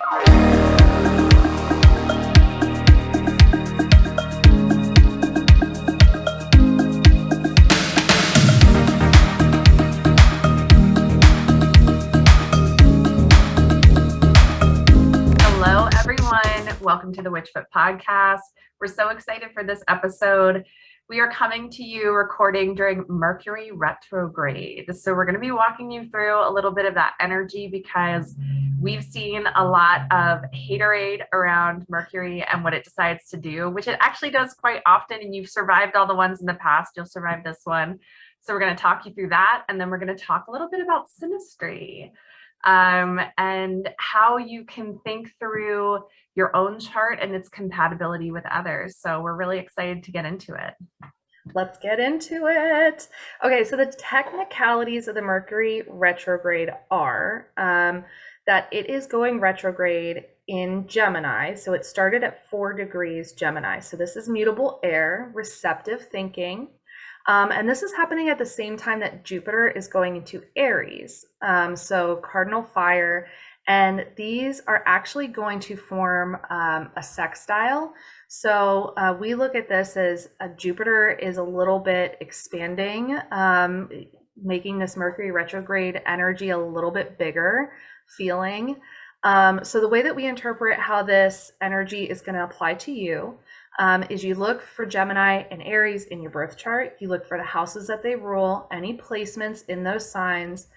Hello, everyone. Welcome to the WitchFoot podcast. We're so excited for this episode. We are coming to you recording during Mercury Retrograde. So we're going to be walking you through a little bit of that energy because we've seen a lot of haterade around Mercury and what it decides to do, which it actually does quite often. And you've survived all the ones in the past. You'll survive this one. So we're going to talk you through that. And then we're going to talk a little bit about Synastry. And how you can think through your own chart and its compatibility with others. So we're really excited to get into it. Let's get into it. Okay, so the technicalities of the Mercury retrograde are that it is going retrograde in Gemini. So it started at 4 degrees Gemini. So this is mutable air, receptive thinking. And this is happening at the same time that Jupiter is going into Aries, so cardinal fire, and these are actually going to form a sextile. So we look at this as Jupiter is a little bit expanding, making this Mercury retrograde energy a little bit bigger feeling. So the way that we interpret how this energy is going to apply to you is you look for Gemini and Aries in your birth chart. You look for the houses that they rule, any placements in those signs,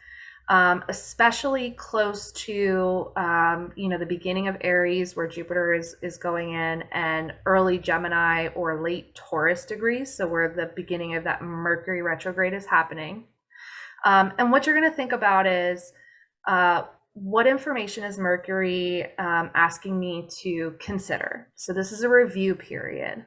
especially close to the beginning of Aries where Jupiter is going in, and early Gemini or late Taurus degrees, so where the beginning of that Mercury retrograde is happening. And what you're going to think about is what information is Mercury asking me to consider? So this is a review period.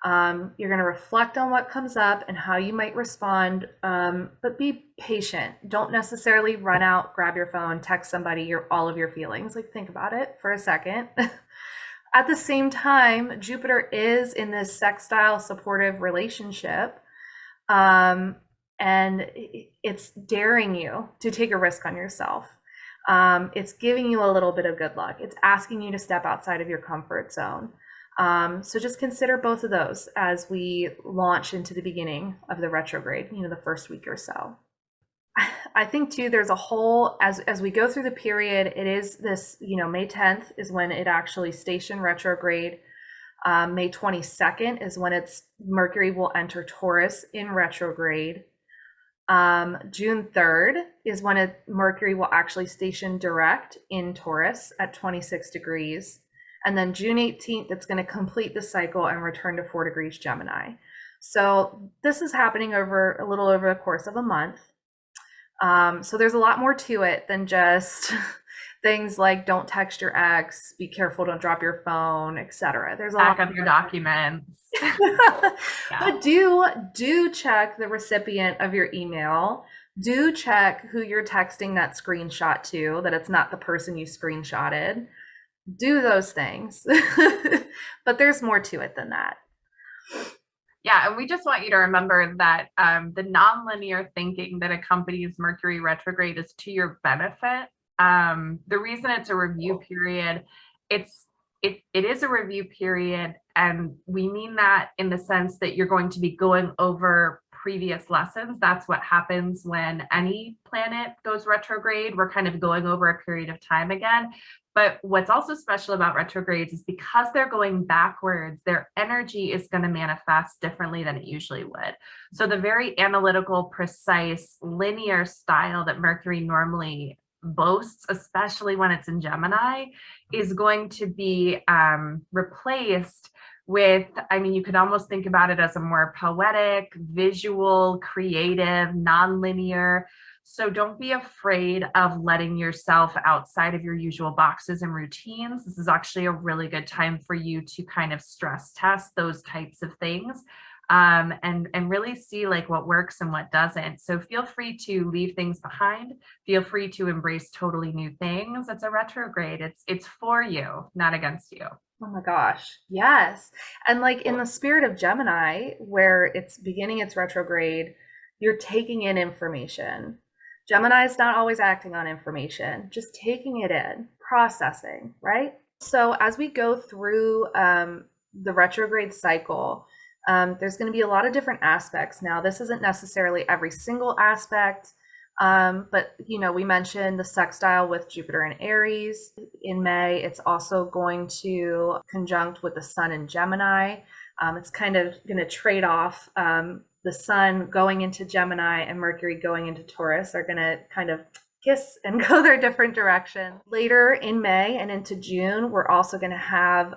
You're going to reflect on what comes up and how you might respond, but be patient. Don't necessarily run out, grab your phone, text somebody all of your feelings. Like, think about it for a second. At the same time, Jupiter is in this sextile supportive relationship, and it's daring you to take a risk on yourself. It's giving you a little bit of good luck. It's asking you to step outside of your comfort zone. So just consider both of those as we launch into the beginning of the retrograde, the first week or so. I think too, there's a whole, as we go through the period, it is this, May 10th is when it actually stationed retrograde. May 22nd is when Mercury will enter Taurus in retrograde. June 3rd is when Mercury will actually station direct in Taurus at 26 degrees. And then June 18th, it's going to complete the cycle and return to 4 degrees Gemini. So this is happening a little over the course of a month. So there's a lot more to it than just things like don't text your ex, be careful, don't drop your phone, etc. There's a Back up your documents. But do check the recipient of your email. Do check who you're texting that screenshot to, that it's not the person you screenshotted. Do those things. But there's more to it than that. Yeah, and we just want you to remember that the nonlinear thinking that accompanies Mercury retrograde is to your benefit. The reason it's a review period, it is a review period, and we mean that in the sense that you're going to be going over previous lessons. That's what happens when any planet goes retrograde. We're kind of going over a period of time again. But what's also special about retrogrades is because they're going backwards, their energy is going to manifest differently than it usually would. So the very analytical, precise, linear style that Mercury normally boasts, especially when it's in Gemini, is going to be replaced with, you could almost think about it as a more poetic, visual, creative, nonlinear. So don't be afraid of letting yourself outside of your usual boxes and routines. This is actually a really good time for you to kind of stress test those types of things. And really see like what works and what doesn't. So feel free to leave things behind. Feel free to embrace totally new things. It's a retrograde. It's for you, not against you. Oh my gosh. Yes. And like in the spirit of Gemini, where it's beginning its retrograde, you're taking in information. Gemini is not always acting on information, just taking it in, processing, right? So as we go through the retrograde cycle, there's going to be a lot of different aspects. Now, this isn't necessarily every single aspect, but we mentioned the sextile with Jupiter and Aries in May. It's also going to conjunct with the Sun in Gemini. It's kind of going to trade off. The Sun going into Gemini and Mercury going into Taurus are going to kind of kiss and go their different directions. Later in May and into June, we're also going to have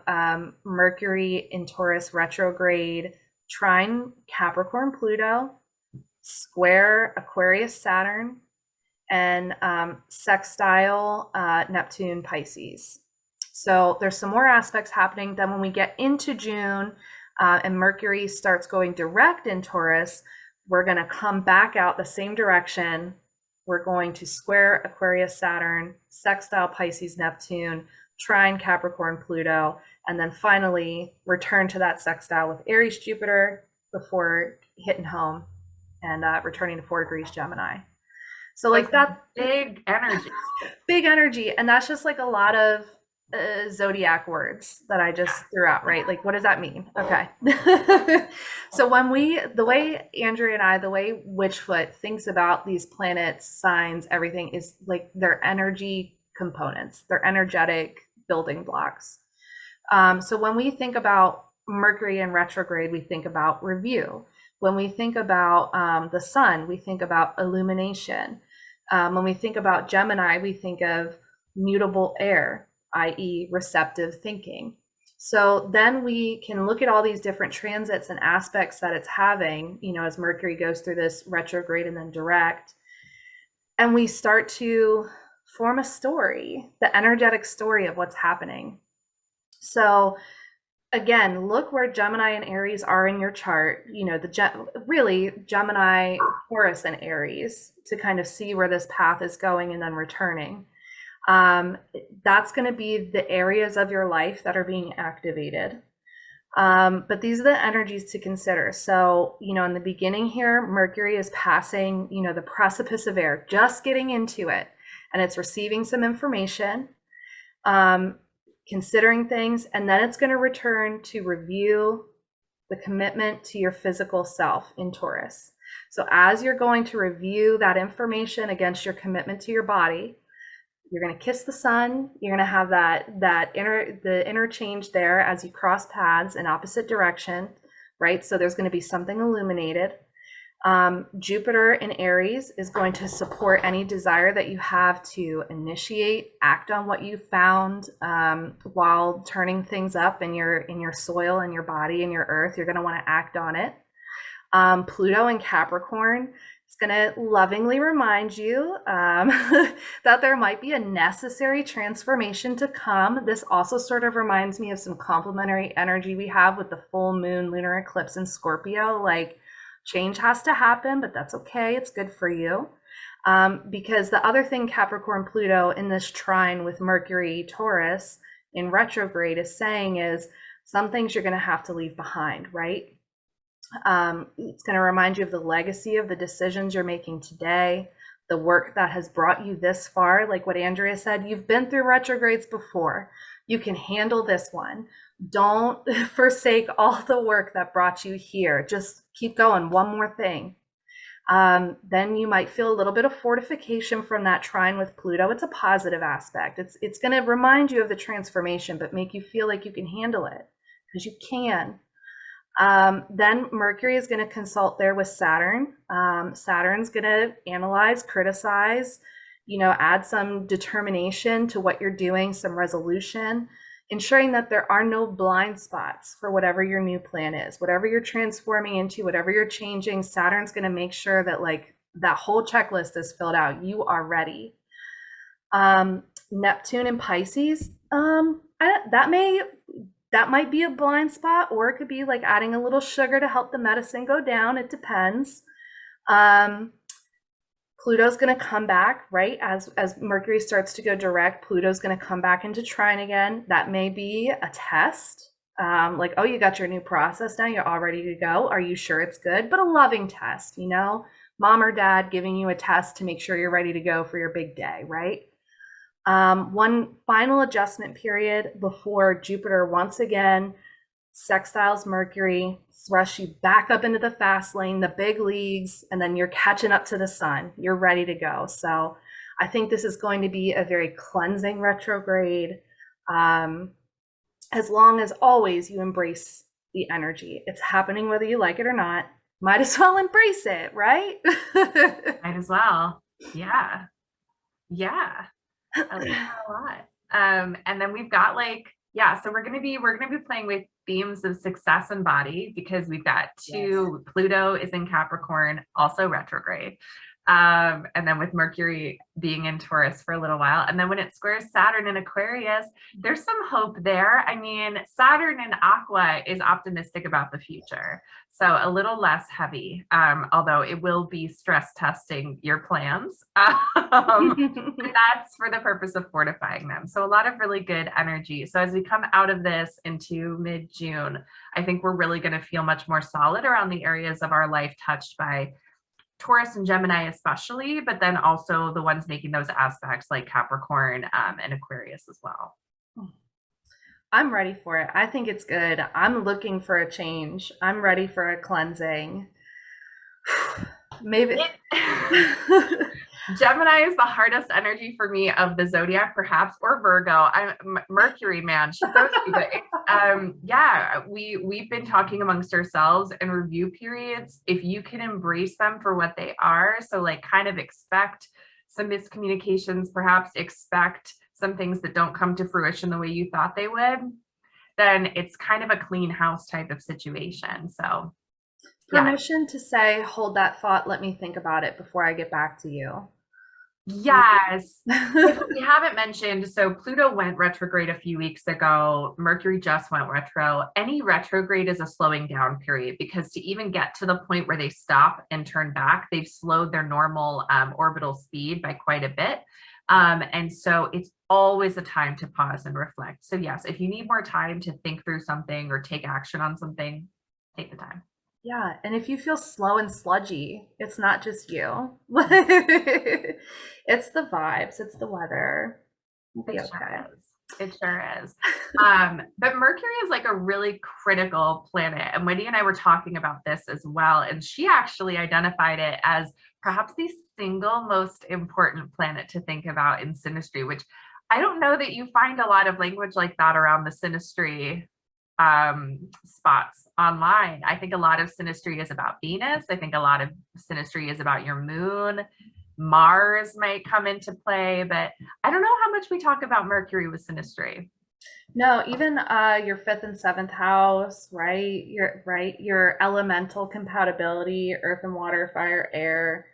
Mercury in Taurus retrograde, trine Capricorn Pluto, square Aquarius Saturn, and sextile Neptune Pisces. So there's some more aspects happening. Then when we get into June and Mercury starts going direct in Taurus, we're going to come back out the same direction. We're going to square Aquarius Saturn, sextile Pisces Neptune, trine Capricorn Pluto, and then finally return to that sextile with Aries Jupiter before hitting home and returning to 4 degrees Gemini. So like that big energy. And that's just like a lot of zodiac words that I just threw out, right? Like, what does that mean? Okay. So the way Andrea and I, the way WitchFoot thinks about these planets, signs, everything is like their energy components, their energetic building blocks. So when we think about Mercury in retrograde, we think about review. When we think about the Sun, we think about illumination. When we think about Gemini, we think of mutable air, i.e. receptive thinking. So then we can look at all these different transits and aspects that it's having, as Mercury goes through this retrograde and then direct, and we start to form a story, the energetic story of what's happening. So again, look where Gemini and Aries are in your chart, really Gemini, Taurus, and Aries, to kind of see where this path is going and then returning. That's going to be the areas of your life that are being activated. But these are the energies to consider. So, in the beginning here, Mercury is passing, the precipice of air, just getting into it, and it's receiving some information, considering things, and then it's going to return to review the commitment to your physical self in Taurus. So as you're going to review that information against your commitment to your body, you're going to kiss the Sun. You're going to have the interchange there as you cross paths in opposite direction, right? So there's going to be something illuminated. Jupiter in Aries is going to support any desire that you have to initiate, act on what you found while turning things up in your soil and your body and your earth. You're going to want to act on it. Pluto in Capricorn is going to lovingly remind you that there might be a necessary transformation to come. This also sort of reminds me of some complementary energy we have with the full moon lunar eclipse in Scorpio. Like, change has to happen, but that's okay. It's good for you. Because the other thing Capricorn Pluto in this trine with Mercury Taurus in retrograde is saying is some things you're going to have to leave behind, right? It's going to remind you of the legacy of the decisions you're making today, the work that has brought you this far. Like what Andrea said, you've been through retrogrades before. You can handle this one. Don't forsake all the work that brought you here. Just keep going. One more thing. Then you might feel a little bit of fortification from that trine with Pluto. It's a positive aspect. It's going to remind you of the transformation, but make you feel like you can handle it, because you can. Then Mercury is going to consult there with Saturn. Saturn's going to analyze, criticize, add some determination to what you're doing, some resolution, ensuring that there are no blind spots for whatever your new plan is, whatever you're transforming into, whatever you're changing. Saturn's going to make sure that that whole checklist is filled out. You are ready. Neptune and Pisces, that might be a blind spot, or it could be like adding a little sugar to help the medicine go down. It depends. Pluto's going to come back, right? As Mercury starts to go direct, Pluto's going to come back into trine again. That may be a test. Like, oh, you got your new process now, you're all ready to go. Are you sure it's good? But a loving test, mom or dad giving you a test to make sure you're ready to go for your big day, right? One final adjustment period before Jupiter once again sextiles Mercury, thrush you back up into the fast lane, the big leagues, and then you're catching up to the sun. You're ready to go. So I think this is going to be a very cleansing retrograde. As long as always you embrace the energy. It's happening whether you like it or not. Might as well embrace it, right? Might as well. Yeah. Yeah. I like that a lot. And then we've got like, yeah, so we're gonna be playing with themes of success and body because we've got two, yes. Pluto is in Capricorn, also retrograde. And then with Mercury being in Taurus for a little while. And then when it squares Saturn in Aquarius, there's some hope there. I mean, Saturn in Aqua is optimistic about the future. So a little less heavy, although it will be stress testing your plans. That's for the purpose of fortifying them. So a lot of really good energy. So as we come out of this into mid-June, I think we're really going to feel much more solid around the areas of our life touched by Taurus and Gemini especially, but then also the ones making those aspects like Capricorn and Aquarius as well. I'm ready for it. I think it's good. I'm looking for a change. I'm ready for a cleansing. Maybe. Gemini is the hardest energy for me of the zodiac, perhaps, or Virgo. I'm Mercury, man. She throws me, but yeah, we've been talking amongst ourselves in review periods. If you can embrace them for what they are, so like kind of expect some miscommunications, perhaps expect some things that don't come to fruition the way you thought they would, then it's kind of a clean house type of situation. So permission to say, hold that thought, let me think about it before I get back to you. Yes. If we haven't mentioned, so Pluto went retrograde a few weeks ago. Mercury just went retro. Any retrograde is a slowing down period because to even get to the point where they stop and turn back, they've slowed their normal orbital speed by quite a bit. And so it's always a time to pause and reflect. So yes, if you need more time to think through something or take action on something, take the time. Yeah, and if you feel slow and sludgy, it's not just you. It's the vibes, it's the weather. It'll be okay. It sure is. But Mercury is like a really critical planet. And Wendi and I were talking about this as well. And she actually identified it as perhaps the single most important planet to think about in Synastry, which I don't know that you find a lot of language like that around the Synastry spots online. I think a lot of Synastry is about Venus. I think a lot of Synastry is about your moon. Mars might come into play, but I don't know how much we talk about Mercury with Synastry. No, even your 5th and 7th house, right? Your elemental compatibility, earth and water, fire, air.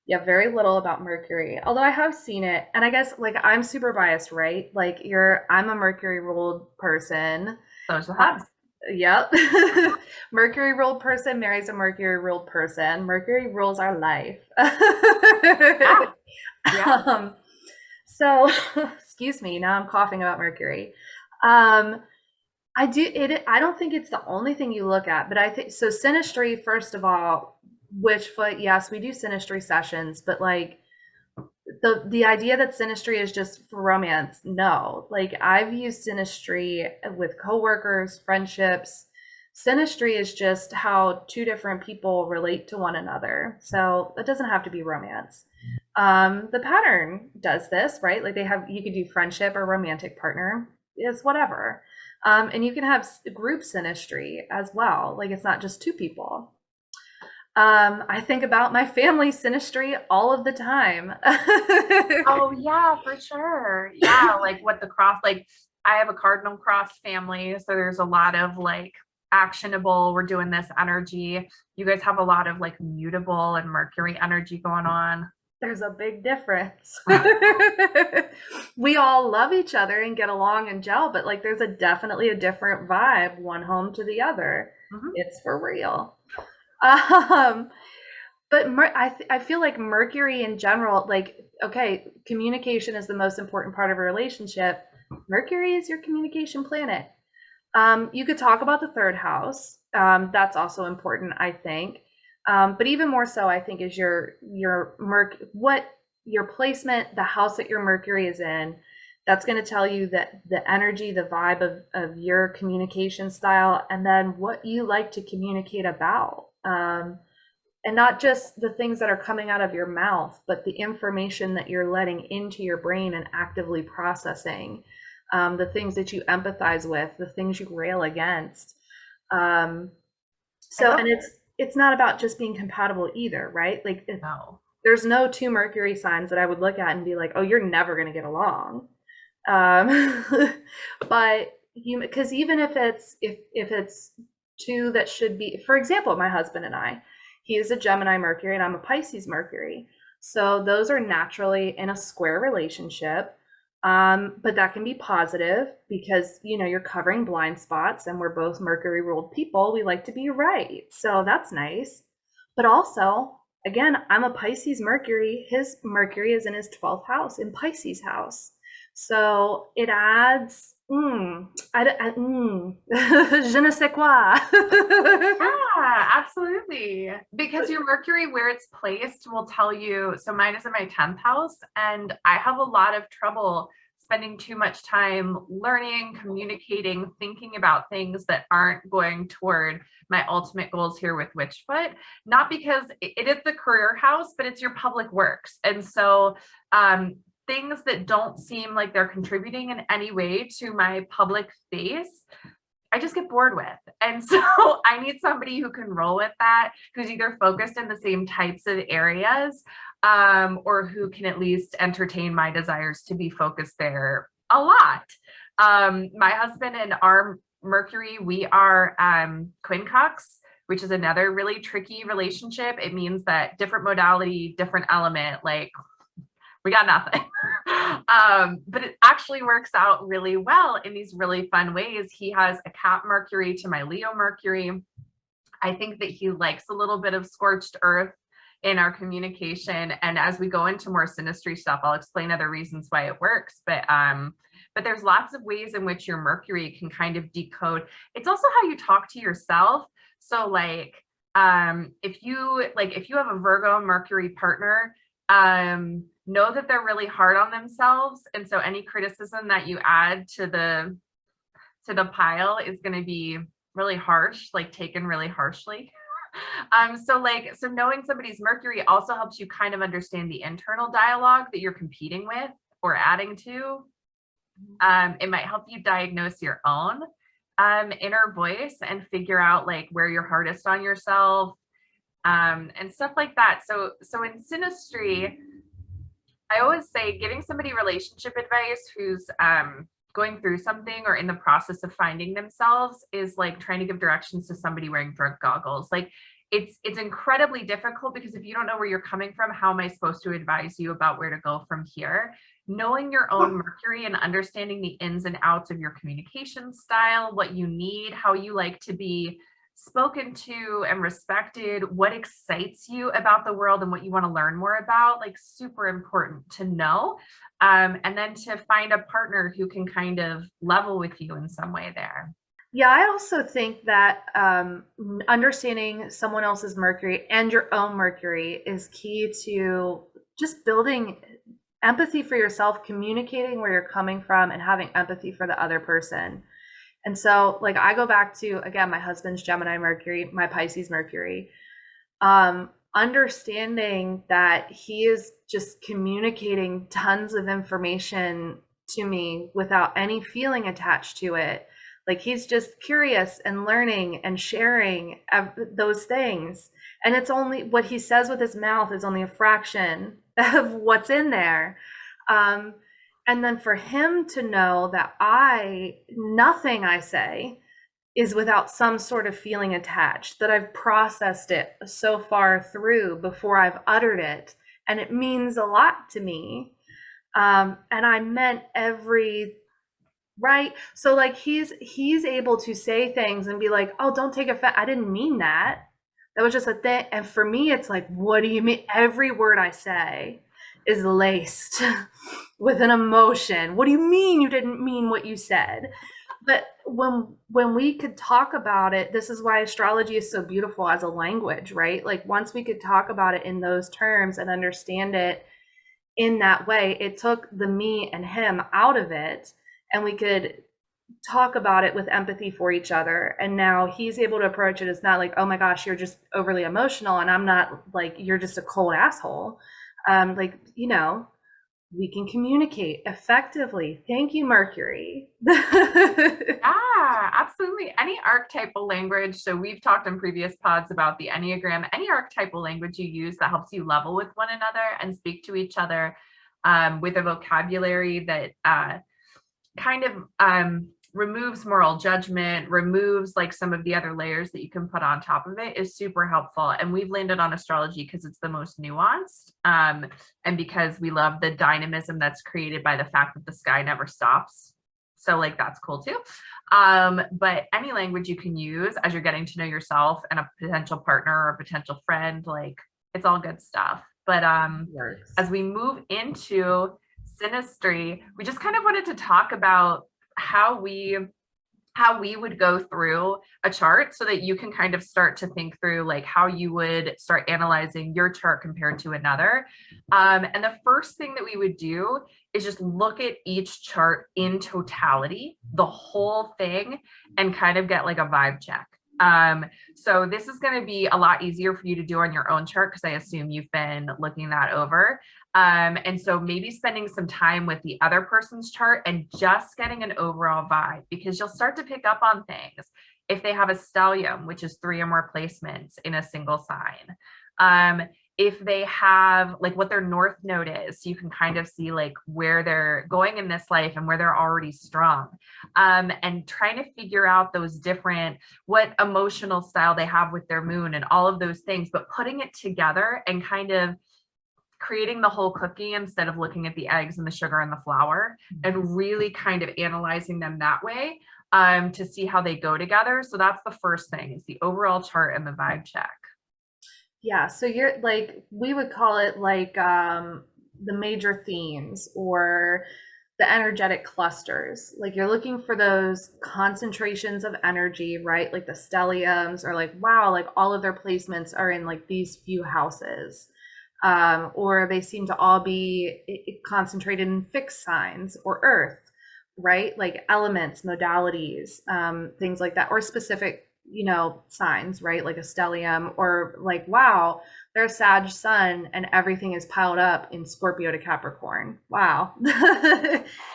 Yeah, very little about Mercury. Although I have seen it, and I guess like I'm super biased, right? Like I'm a Mercury ruled person. Social hubs. Yep. Mercury ruled person marries a Mercury ruled person. Mercury rules our life. Yeah. So, excuse me, now I'm coughing about Mercury. I don't think it's the only thing you look at, but I think so. Synastry, first of all, WitchFoot, yes, we do Synastry sessions, but like the idea that Synastry is just for romance, no. Like I've used Synastry with coworkers, friendships. Synastry is just how two different people relate to one another. So it doesn't have to be romance. The pattern does this, right? Like you could do friendship or romantic partner. It's whatever. And you can have group Synastry as well. Like it's not just two people. I think about my family Synastry all of the time. Oh yeah, for sure. Yeah, like what the cross, like I have a cardinal cross family, so there's a lot of like actionable, we're doing this energy. You guys have a lot of like mutable and Mercury energy going on. There's a big difference. We all love each other and get along and gel, but like there's definitely a different vibe, one home to the other. Mm-hmm. It's for real. But I feel like Mercury in general, like, okay, communication is the most important part of a relationship. Mercury is your communication planet. You could talk about the 3rd house. That's also important, I think. But even more so, I think, is what your placement, the house that your Mercury is in. That's going to tell you that the energy, the vibe of your communication style, and then what you like to communicate about. And not just the things that are coming out of your mouth, but the information that you're letting into your brain and actively processing, the things that you empathize with, the things you rail against. And it's not about just being compatible either, right? Like, No. there's no two Mercury signs that I would look at and be like, oh, you're never going to get along. But because even if it's two that should be, for example, my husband and I, he is a Gemini Mercury and I'm a Pisces Mercury. So those are naturally in a square relationship. But that can be positive because, you're covering blind spots and we're both Mercury ruled people. We like to be right. So that's nice. But also, again, I'm a Pisces Mercury. His Mercury is in his 12th house, in Pisces house. So it adds, je ne sais quoi. Yeah, absolutely. Because your Mercury, where it's placed, will tell you. So mine is in my 10th house, and I have a lot of trouble spending too much time learning, communicating, thinking about things that aren't going toward my ultimate goals here with WitchFoot. Not because it is the career house, but it's your public works. And so things that don't seem like they're contributing in any way to my public face, I just get bored with. And so I need somebody who can roll with that, who's either focused in the same types of areas, or who can at least entertain my desires to be focused there a lot. My husband and our Mercury, we are quincunx, which is another really tricky relationship. It means that different modality, different element, like we got nothing. But it actually works out really well in these really fun ways. He has a Cap Mercury to my Leo Mercury. I think that he likes a little bit of scorched earth in our communication. And as we go into more Synastry stuff, I'll explain other reasons why it works. But there's lots of ways in which your Mercury can kind of decode. It's also how you talk to yourself. So like, if you have a Virgo Mercury partner, know that they're really hard on themselves. And so any criticism that you add to the pile is going to be really harsh, like taken really harshly. So knowing somebody's Mercury also helps you kind of understand the internal dialogue that you're competing with or adding to. It might help you diagnose your own inner voice and figure out like where you're hardest on yourself, and stuff like that. So in Synastry, I always say giving somebody relationship advice who's going through something or in the process of finding themselves is like trying to give directions to somebody wearing drug goggles. Like it's incredibly difficult because if you don't know where you're coming from, how am I supposed to advise you about where to go from here? Knowing your own Mercury and understanding the ins and outs of your communication style, what you need, how you like to be spoken to and respected, what excites you about the world and what you want to learn more about, like super important to know. And then to find a partner who can kind of level with you in some way there. Yeah, I also think that understanding someone else's Mercury and your own Mercury is key to just building empathy for yourself, communicating where you're coming from, and having empathy for the other person. And so, like, I go back to, again, my husband's Gemini Mercury, my Pisces Mercury, understanding that he is just communicating tons of information to me without any feeling attached to it. Like he's just curious and learning and sharing those things. And it's only what he says with his mouth is only a fraction of what's in there. And then for him to know that nothing I say is without some sort of feeling attached, that I've processed it so far through before I've uttered it. And it means a lot to me. And I meant right. So like he's able to say things and be like, oh, don't take offense. I didn't mean that. That was just a thing. And for me, it's like, what do you mean? Every word I say is laced with an emotion. What do you mean you didn't mean what you said? But when we could talk about it, this is why astrology is so beautiful as a language, right? Like once we could talk about it in those terms and understand it in that way, it took the me and him out of it, and we could talk about it with empathy for each other. And now he's able to approach it as not like, oh my gosh, you're just overly emotional, and I'm not like, you're just a cold asshole. Like, you know, we can communicate effectively. Thank you, Mercury. Yeah, absolutely. Any archetypal language. So we've talked in previous pods about the Enneagram. Any archetypal language you use that helps you level with one another and speak to each other with a vocabulary that kind of removes moral judgment, removes like some of the other layers that you can put on top of it is super helpful. And we've landed on astrology because it's the most nuanced and because we love the dynamism that's created by the fact that the sky never stops. So like that's cool too. But any language you can use as you're getting to know yourself and a potential partner or a potential friend, like it's all good stuff. But as we move into Synastry, we just kind of wanted to talk about how we would go through a chart so that you can kind of start to think through like how you would start analyzing your chart compared to another. And the first thing that we would do is just look at each chart in totality, the whole thing, and kind of get like a vibe check. So this is going to be a lot easier for you to do on your own chart because I assume you've been looking that over. And so maybe spending some time with the other person's chart and just getting an overall vibe, because you'll start to pick up on things if they have a stellium, which is 3 or more placements in a single sign. If they have like what their north node is, so you can kind of see like where they're going in this life and where they're already strong, and trying to figure out those different, what emotional style they have with their moon and all of those things, but putting it together and kind of creating the whole cookie instead of looking at the eggs and the sugar and the flour, and really kind of analyzing them that way to see how they go together. So that's the first thing, is the overall chart and the vibe check. Yeah, so you're like, we would call it like the major themes or the energetic clusters. Like you're looking for those concentrations of energy, right? Like the stelliums, or like, wow, like all of their placements are in like these few houses. Or they seem to all be concentrated in fixed signs or earth, right? Like elements, modalities, things like that, or specific, you know, signs, right? Like a stellium, or like, wow, there's Sag sun and everything is piled up in Scorpio to Capricorn. Wow.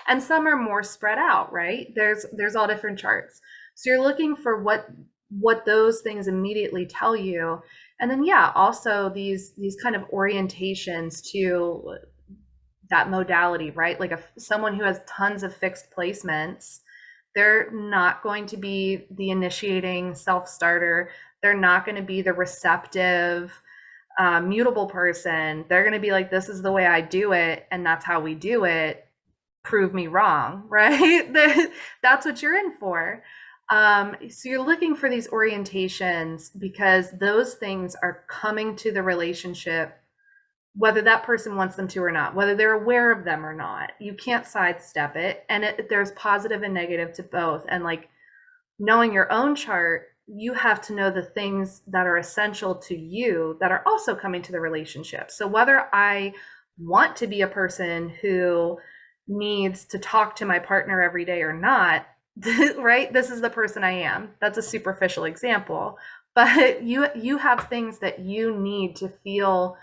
And some are more spread out, right? There's all different charts. So you're looking for what those things immediately tell you. And then yeah, also these kind of orientations to that modality, right? Like if someone who has tons of fixed placements, they're not going to be the initiating self-starter. They're not going to be the receptive, mutable person. They're going to be like, this is the way I do it, and that's how we do it. Prove me wrong, right? That's what you're in for. So you're looking for these orientations because those things are coming to the relationship, whether that person wants them to or not, whether they're aware of them or not. You can't sidestep it. And there's positive and negative to both. And like knowing your own chart, you have to know the things that are essential to you that are also coming to the relationship. So whether I want to be a person who needs to talk to my partner every day or not, right? This is the person I am. That's a superficial example. But you have things that you need to feel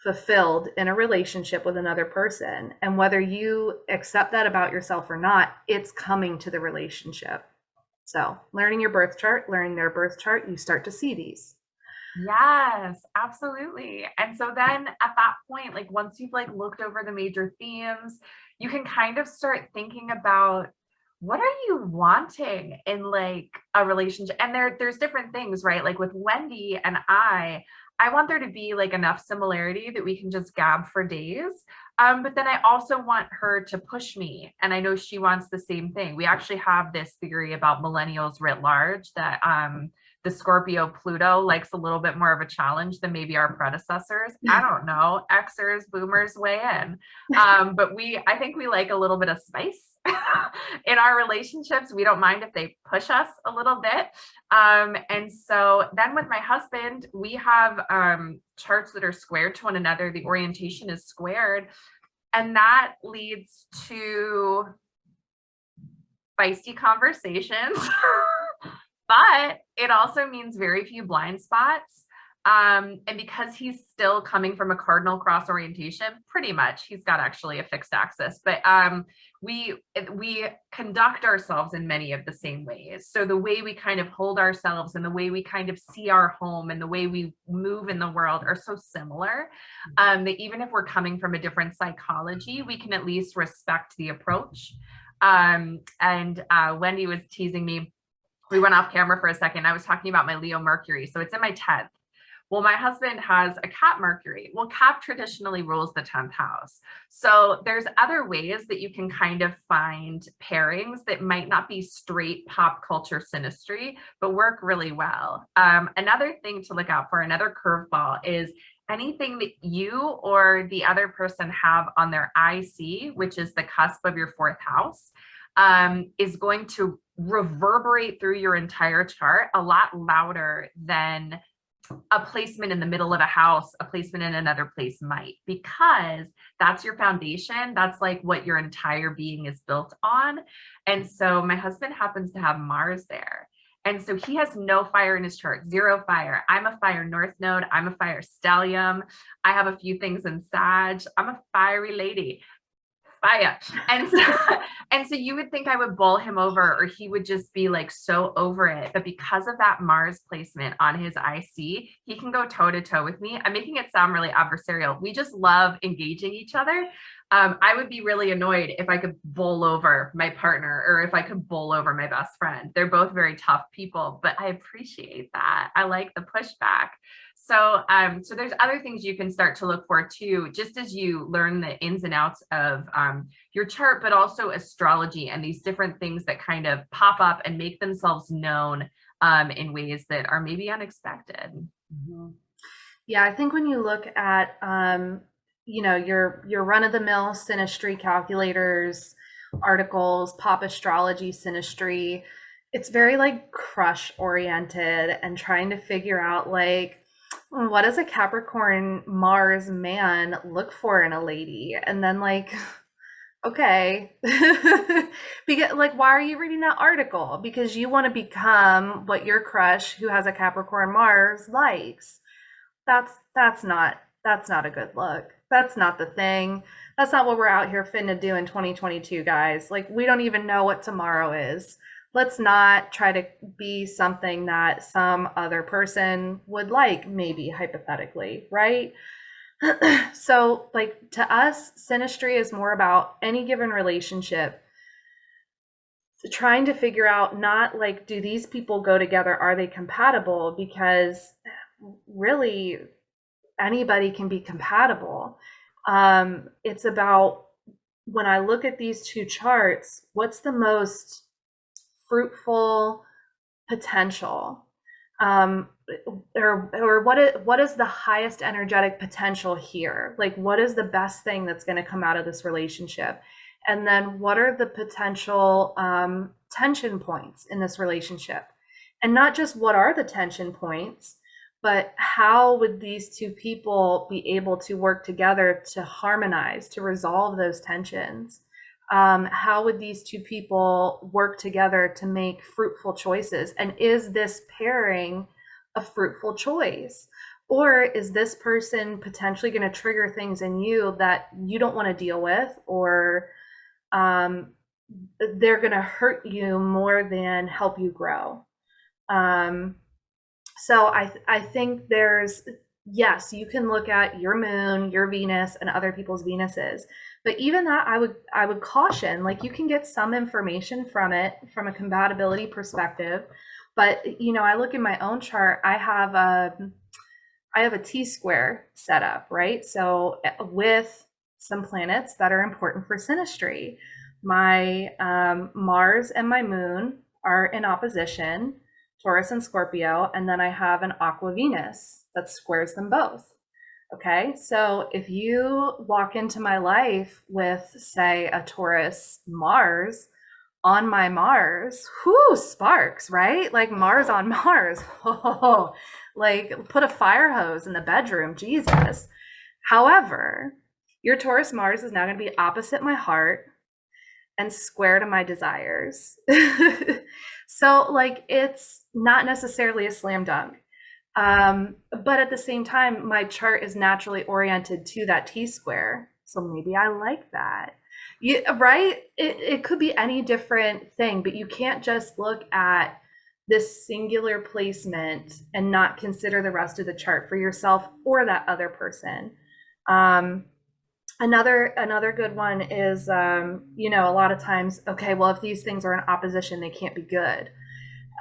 fulfilled in a relationship with another person. And whether you accept that about yourself or not, it's coming to the relationship. So learning your birth chart, learning their birth chart, you start to see these. Yes, absolutely. And so then at that point, like once you've like looked over the major themes, you can kind of start thinking about, what are you wanting in like a relationship? And there's different things, right? Like with Wendi and I want there to be like enough similarity that we can just gab for days. But then I also want her to push me. And I know she wants the same thing. We actually have this theory about millennials writ large that the Scorpio Pluto likes a little bit more of a challenge than maybe our predecessors. I don't know. Xers, boomers weigh in. But I think we like a little bit of spice in our relationships. We don't mind if they push us a little bit. And so then with my husband, we have charts that are squared to one another. The orientation is squared. And that leads to feisty conversations, but it also means very few blind spots. And because he's still coming from a cardinal cross orientation, pretty much, he's got actually a fixed axis, but we conduct ourselves in many of the same ways. So the way we kind of hold ourselves and the way we kind of see our home and the way we move in the world are so similar that even if we're coming from a different psychology, we can at least respect the approach. And Wendi was teasing me. We went off camera for a second. I was talking about my Leo Mercury. So it's in my 10th. Well, my husband has a Cap Mercury. Well, Cap traditionally rules the 10th house. So there's other ways that you can kind of find pairings that might not be straight pop culture synastry, but work really well. Another thing to look out for, another curveball, is anything that you or the other person have on their IC, which is the cusp of your 4th house, is going to reverberate through your entire chart a lot louder than a placement in the middle of a house, a placement in another place might, because that's your foundation. That's like what your entire being is built on. And so my husband happens to have Mars there. And so he has no fire in his chart, 0 fire. I'm a fire north node. I'm a fire stellium. I have a few things in Sag. I'm a fiery lady. Fire. And so you would think I would bowl him over, or he would just be like so over it. But because of that Mars placement on his IC, he can go toe to toe with me. I'm making it sound really adversarial. We just love engaging each other. I would be really annoyed if I could bowl over my partner, or if I could bowl over my best friend. They're both very tough people, but I appreciate that. I like the pushback. So, so there's other things you can start to look for too, just as you learn the ins and outs of your chart, but also astrology and these different things that kind of pop up and make themselves known in ways that are maybe unexpected. Mm-hmm. Yeah, I think when you look at, your run-of-the-mill synastry calculators, articles, pop astrology synastry, it's very like crush oriented and trying to figure out like, what does a Capricorn Mars man look for in a lady? And then like, okay, because like, why are you reading that article? Because you want to become what your crush who has a Capricorn Mars likes. That's not a good look. That's not the thing. That's not what we're out here finna do in 2022, guys. Like, we don't even know what tomorrow is. Let's not try to be something that some other person would like, maybe hypothetically, right? So, like, to us, synastry is more about any given relationship, trying to figure out not like, do these people go together? Are they compatible? Because really, anybody can be compatible. It's about, when I look at these two charts, what's the most fruitful potential, or what is the highest energetic potential here? Like, what is the best thing that's going to come out of this relationship? And then what are the potential tension points in this relationship? And not just what are the tension points, but how would these two people be able to work together to harmonize, to resolve those tensions? How would these two people work together to make fruitful choices? And is this pairing a fruitful choice? Or is this person potentially going to trigger things in you that you don't want to deal with, or they're going to hurt you more than help you grow? So I think there's, yes, you can look at your moon, your Venus, and other people's Venuses. But even that, I would caution, like, you can get some information from it from a compatibility perspective. But, I look in my own chart, I have a T-square set up, right? So with some planets that are important for synastry, my Mars and my moon are in opposition Taurus and Scorpio, and then I have an Aqua Venus that squares them both. Okay, so if you walk into my life with, say, a Taurus Mars, on my Mars, whoo, sparks, right? Like Mars on Mars. Oh, like put a fire hose in the bedroom, Jesus. However, your Taurus Mars is now going to be opposite my heart and square to my desires. So, like, it's not necessarily a slam dunk. But at the same time, my chart is naturally oriented to that T square. So maybe I like that. Right? It could be any different thing, but you can't just look at this singular placement and not consider the rest of the chart for yourself or that other person. Another good one is, you know, a lot of times, okay, well, if these things are in opposition, they can't be good.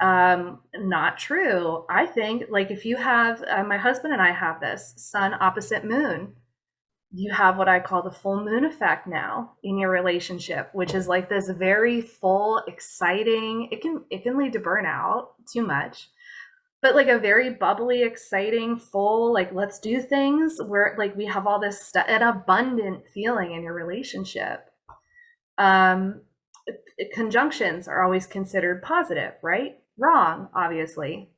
Not true. I think, like, if you have, my husband and I have this sun opposite moon, you have what I call the full moon effect now in your relationship, which is like this very full, exciting, it can lead to burnout too much, but like a very bubbly, exciting, full, like, let's do things where like we have all this stuff, an abundant feeling in your relationship. Conjunctions are always considered positive, right? Wrong, obviously.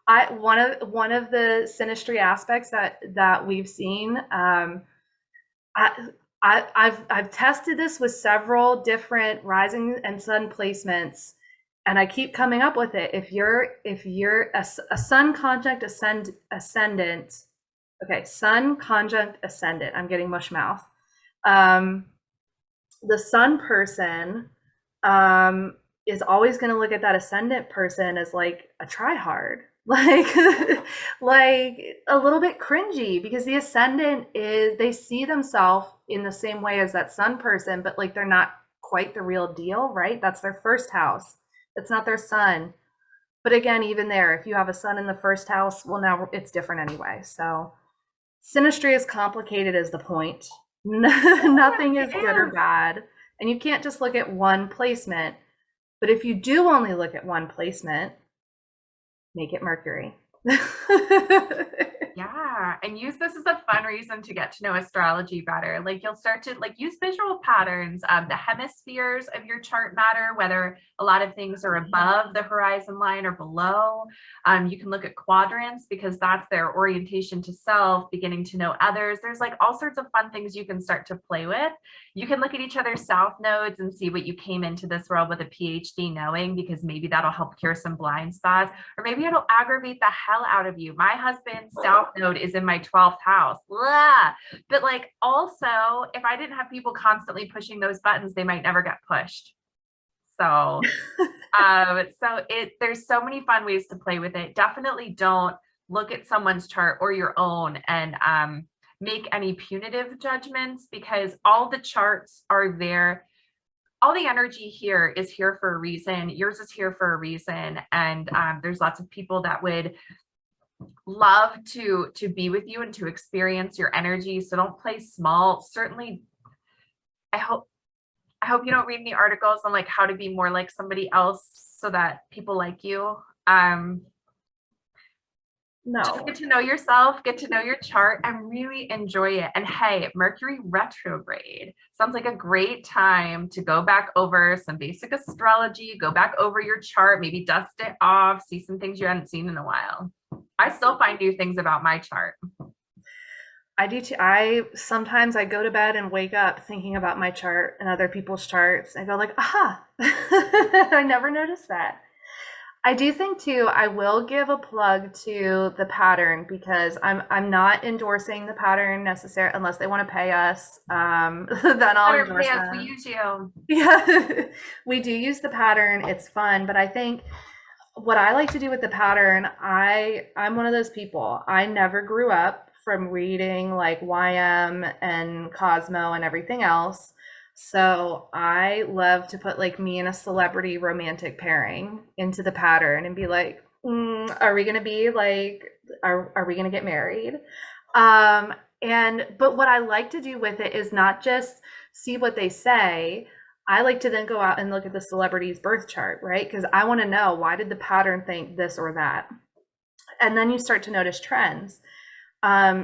One of the synastry aspects that we've seen. I've tested this with several different rising and sun placements, and I keep coming up with it. If you're a sun conjunct ascendant, okay, sun conjunct ascendant. I'm getting mush mouth. The sun person is always going to look at that ascendant person as like a tryhard, like like a little bit cringy, because the ascendant is, they see themselves in the same way as that sun person, but like they're not quite the real deal, right? That's their first house. It's not their sun. But again, even there, if you have a sun in the first house, well, now it's different anyway. So synastry is complicated is the point. Nothing is good or bad. And you can't just look at one placement. But if you do only look at one placement, make it Mercury. Yeah, and use this as a fun reason to get to know astrology better. Like, you'll start to like use visual patterns. The hemispheres of your chart matter, whether a lot of things are above the horizon line or below. You can look at quadrants because that's their orientation to self, beginning to know others. There's like all sorts of fun things you can start to play with. You can look at each other's south nodes and see what you came into this world with a PhD knowing, because maybe that'll help cure some blind spots, or maybe it'll aggravate the hell out of you. My husband's south node is in my 12th house. Blah. But like, also, if I didn't have people constantly pushing those buttons, they might never get pushed. So there's so many fun ways to play with it. Definitely don't look at someone's chart or your own and make any punitive judgments, because all the charts are there. All the energy here is here for a reason. Yours is here for a reason. And there's lots of people that would love to be with you and to experience your energy. So don't play small. Certainly, I hope you don't read any articles on like how to be more like somebody else so that people like you. No. Just get to know yourself, get to know your chart, and really enjoy it. And hey, Mercury retrograde sounds like a great time to go back over some basic astrology, go back over your chart, maybe dust it off, see some things you hadn't seen in a while. I still find new things about my chart. I do too. Sometimes I go to bed and wake up thinking about my chart and other people's charts. I go like, aha, I never noticed that. I do think too, I will give a plug to the pattern, because I'm not endorsing the pattern necessarily unless they want to pay us. Then I'll endorse them. We use you. Yeah, we do use the pattern. It's fun, but I think what I like to do with the pattern, I'm one of those people. I never grew up from reading like YM and Cosmo and everything else. So I love to put like me and a celebrity romantic pairing into the pattern and be like, are we going to be like, are we going to get married? But what I like to do with it is not just see what they say. I like to then go out and look at the celebrity's birth chart, right? Because I want to know, why did the pattern think this or that? And then you start to notice trends.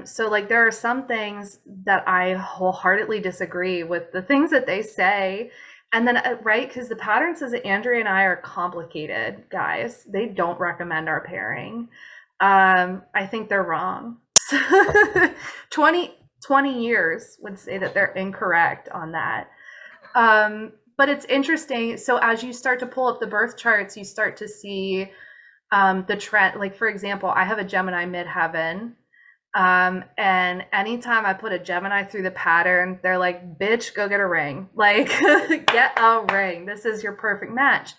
So like there are some things that I wholeheartedly disagree with the things that they say. And then, right, because the pattern says that Andrea and I are complicated guys. They don't recommend our pairing. I think they're wrong. 20 years would say that they're incorrect on that. But it's interesting. So as you start to pull up the birth charts, you start to see the trend. Like, for example, I have a Gemini midheaven. And anytime I put a Gemini through the pattern, they're like, bitch, go get a ring. Like, get a ring. This is your perfect match.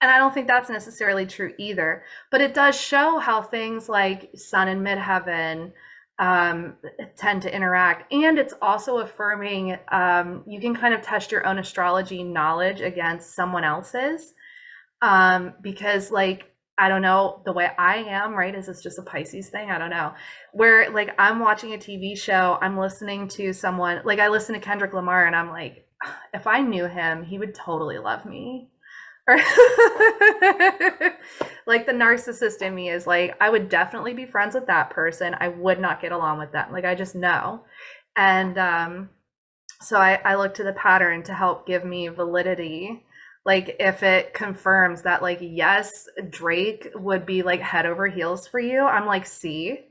And I don't think that's necessarily true either. But it does show how things like Sun and midheaven tend to interact. And it's also affirming you can kind of test your own astrology knowledge against someone else's. Because, like, I don't know, the way I am, right? Is this just a Pisces thing? I don't know. Where like I'm watching a TV show, I'm listening to someone, like I listen to Kendrick Lamar and I'm like, if I knew him, he would totally love me. Or like the narcissist in me is like, I would definitely be friends with that person. I would not get along with them. Like I just know. And so I look to the pattern to help give me validity. Like if it confirms that like, yes, Drake would be like head over heels for you, I'm like, see,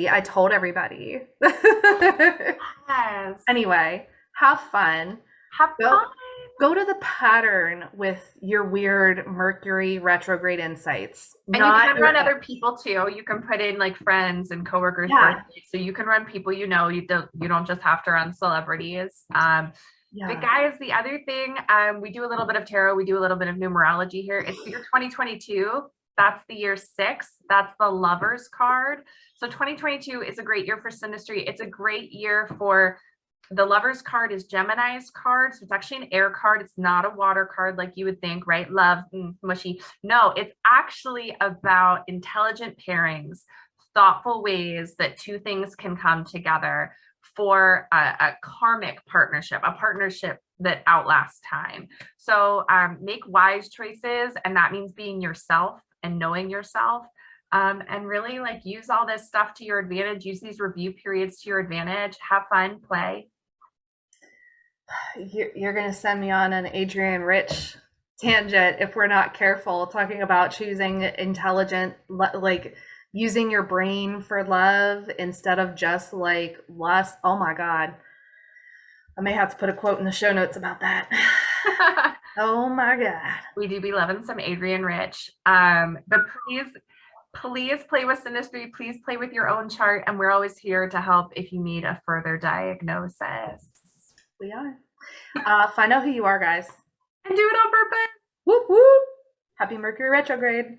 I told everybody. Yes. Anyway, have fun. Have fun. Go to the pattern with your weird Mercury retrograde insights. And you can run other people too. You can put in like friends and coworkers' birthdays. So you can run people you know. You don't just have to run celebrities. But guys, the other thing, we do a little bit of tarot, we do a little bit of numerology here. It's the year 2022. That's the year 6. That's the Lovers card. So 2022 is a great year for Synastry. It's a great year for the Lovers card is Gemini's card. So it's actually an air card. It's not a water card like you would think, right? Love, mushy. No, it's actually about intelligent pairings, thoughtful ways that two things can come together for a karmic partnership, a partnership that outlasts time. So make wise choices, and that means being yourself and knowing yourself, and really like use all this stuff to your advantage. Use these review periods to your advantage. Have fun, play. You're going to send me on an Adrienne Rich tangent if we're not careful, talking about choosing intelligent, like using your brain for love instead of just like lust. Oh my God. I may have to put a quote in the show notes about that. Oh my God. We do be loving some Adrienne Rich. But please play with Synastry. Please play with your own chart. And we're always here to help if you need a further diagnosis. We are. Find out who you are, guys. And do it on purpose. Whoop, whoop. Happy Mercury retrograde.